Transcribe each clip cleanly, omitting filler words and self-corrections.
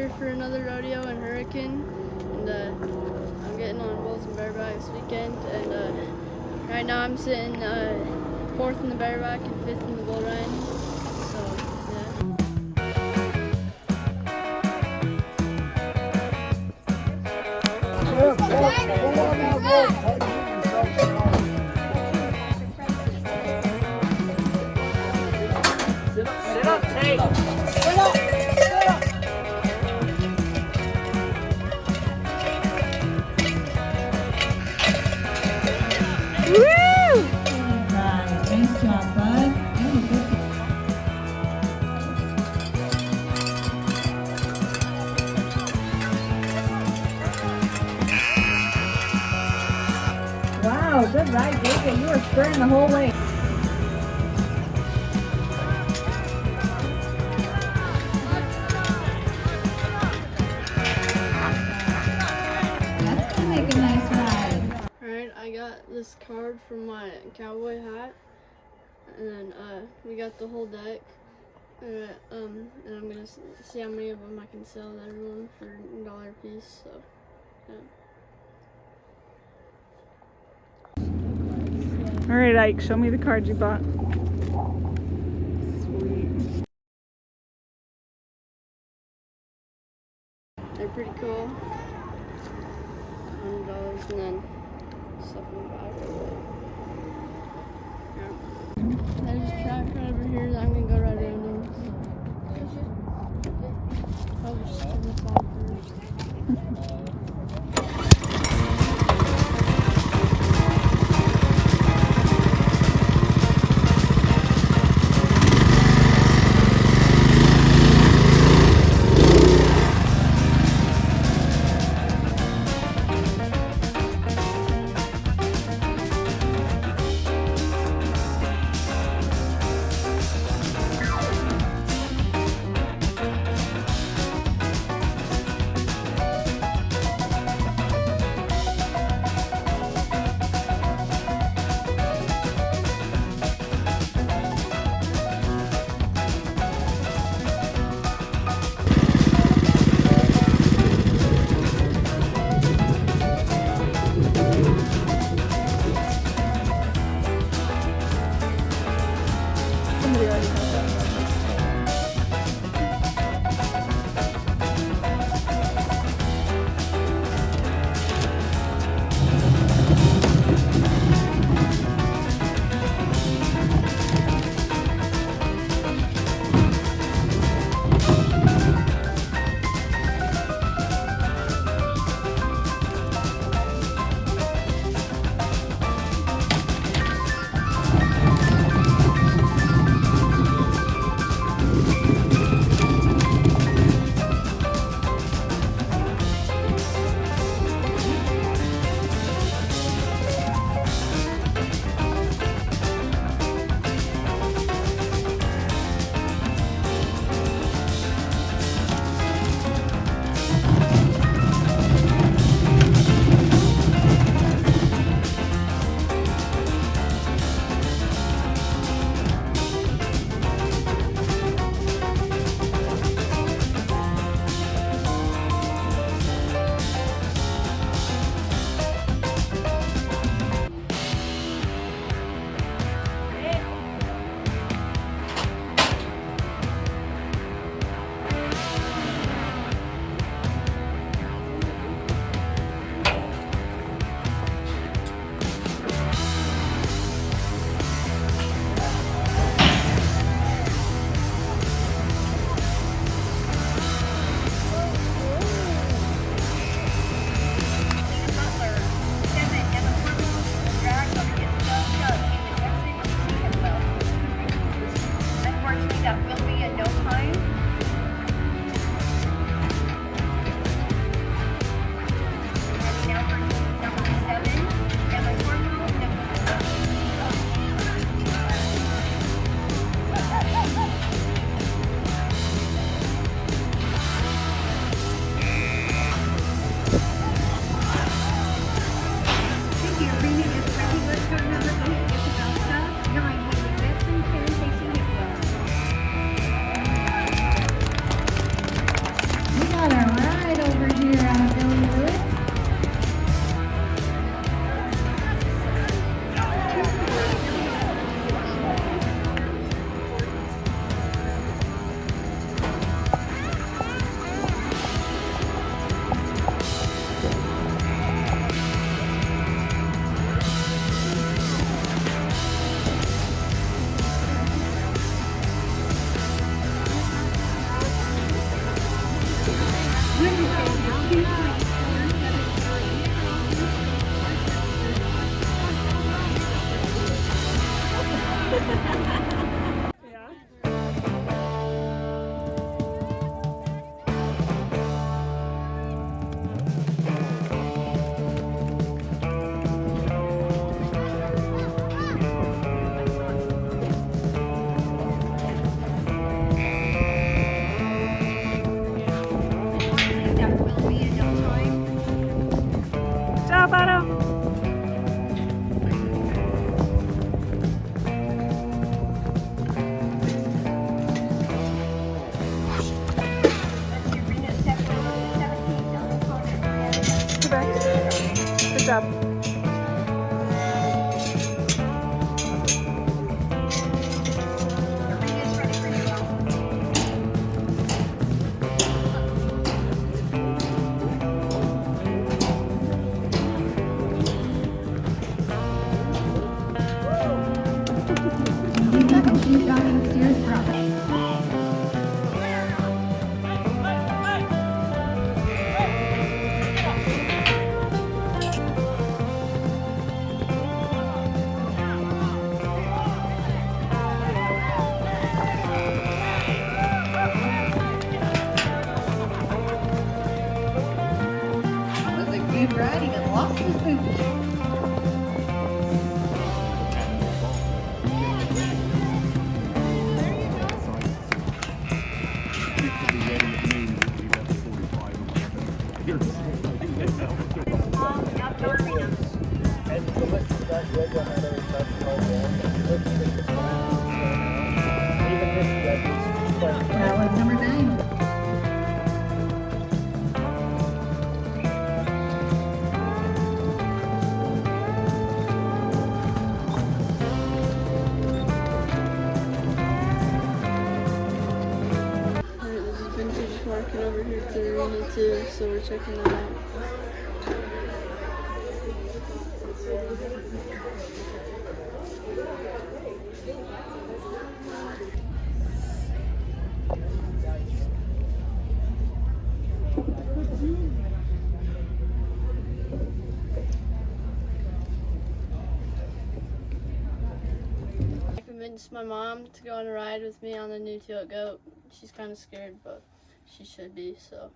here for another rodeo in Hurricane, and I'm getting on bulls and bareback this weekend. And right now I'm sitting 4th in the bareback and 5th in the bull run. So yeah. Sit up, Tate. Sit up. Woo! Nice job, bud. Wow, good ride, Jacob. You were spurting the whole way. That's gonna make a nice ride. Alright, I got this card from my cowboy hat, and then we got the whole deck. And I'm gonna see how many of them I can sell to everyone for $1 a piece. So yeah. All right, Ike, show me the card you bought. Sweet. They're pretty cool. $100, and then stuff in the back. Yeah. There's a track right over here that I'm gonna go right under. I'll just turn this off first. Ciao, Vado. Good job. Was a good ride, even lost his poop. That was number 9. Alright, this is vintage market over here at the arena too, so we're checking that out. I convinced my mom to go on a ride with me on the new Teal Goat. She's kind of scared, but she should be, so.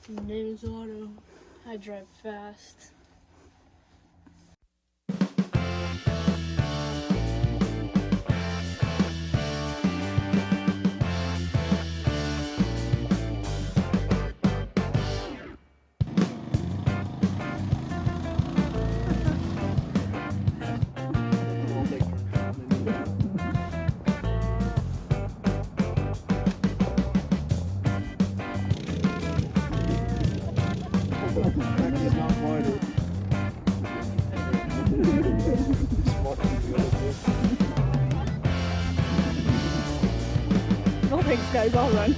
My name is Otto. I drive fast. No thanks, guys. I'll run.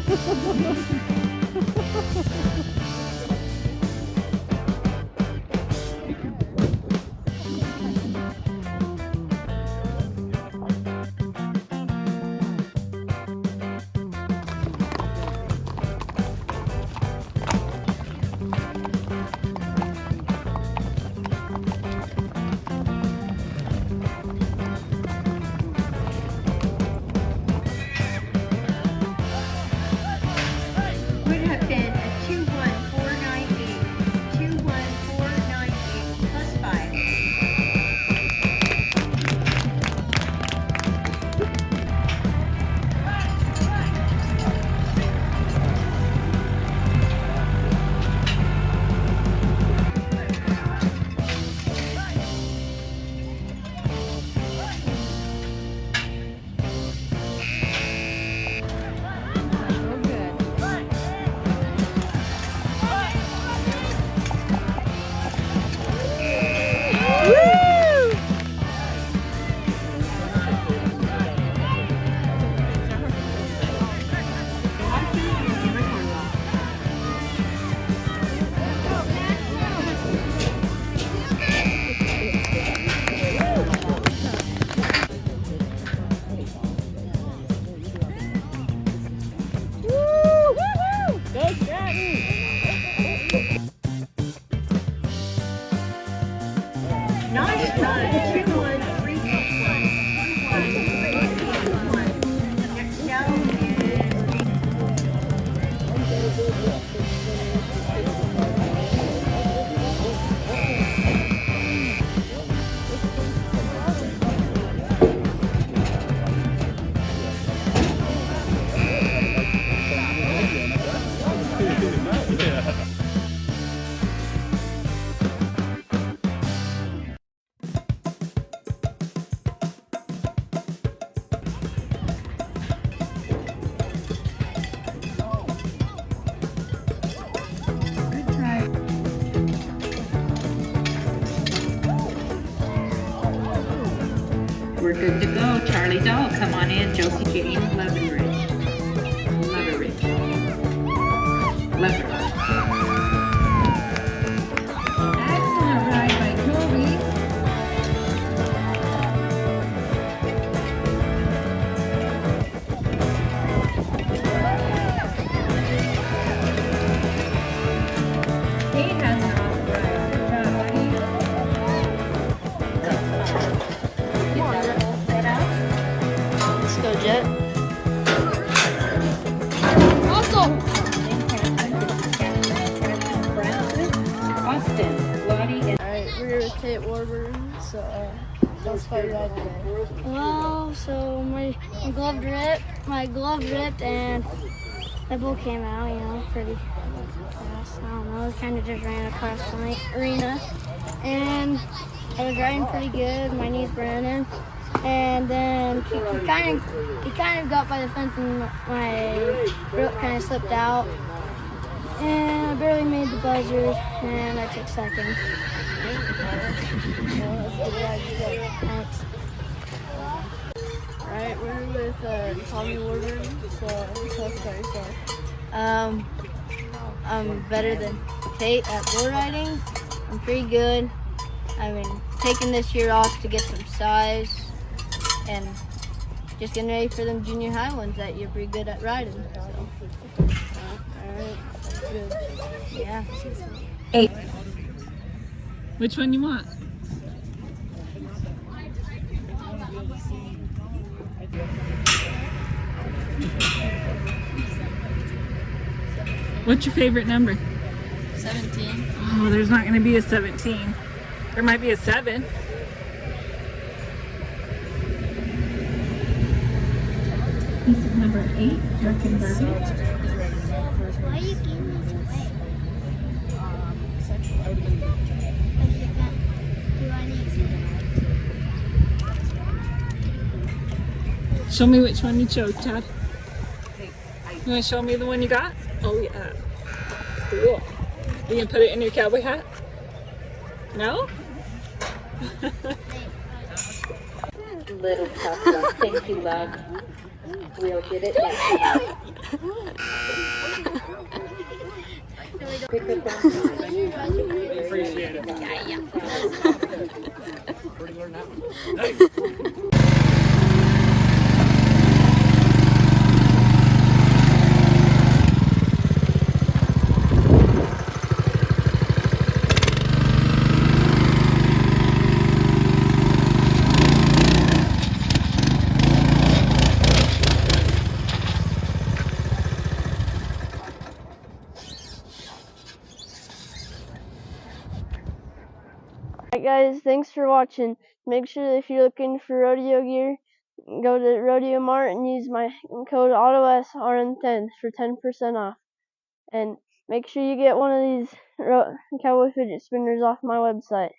good to go. Charlie Doll, come on in. Josie Jane, Leveridge. Leveridge. Leveridge. Excellent ride by Toby. Kate has an awesome ride. Good job, buddy. Get that all set out. Let's go, Jet. Awesome! Austin, Lottie, and Alright, we're here with Kate Warburton, so tell us about your ride today. Well, so my glove ripped and the bull came out, pretty fast. I don't know, it kind of just ran across the arena. And I was riding pretty good, my knees burning. And then he kind of got by the fence and my rope kind of slipped out. And I barely made the buzzer and I took second. Thanks. Alright, we're with Tommy Warburton, so tell us about yourself. I'm better than Tate at bull riding. I'm pretty good. I've been taking this year off to get some size and just getting ready for them junior high ones that you're pretty good at riding. So, Alright, good. yeah. Which one you want? What's your favorite number? 17. Oh, there's not going to be a 17. There might be a 7. this is number 8, Dirk and Derby. Why are you giving this away? Do I need to? Show me which one you chose, Chad. You want to show me the one you got? Oh, yeah. Cool. You gonna put it in your cowboy hat? No? Little tough one. Thank you, love. We'll get it next time. Pick up on Appreciate it. Alright guys, thanks for watching. Make sure that if you're looking for rodeo gear, go to Rodeo Mart and use my code AutoSRN10 for 10% off. And make sure you get one of these cowboy fidget spinners off my website.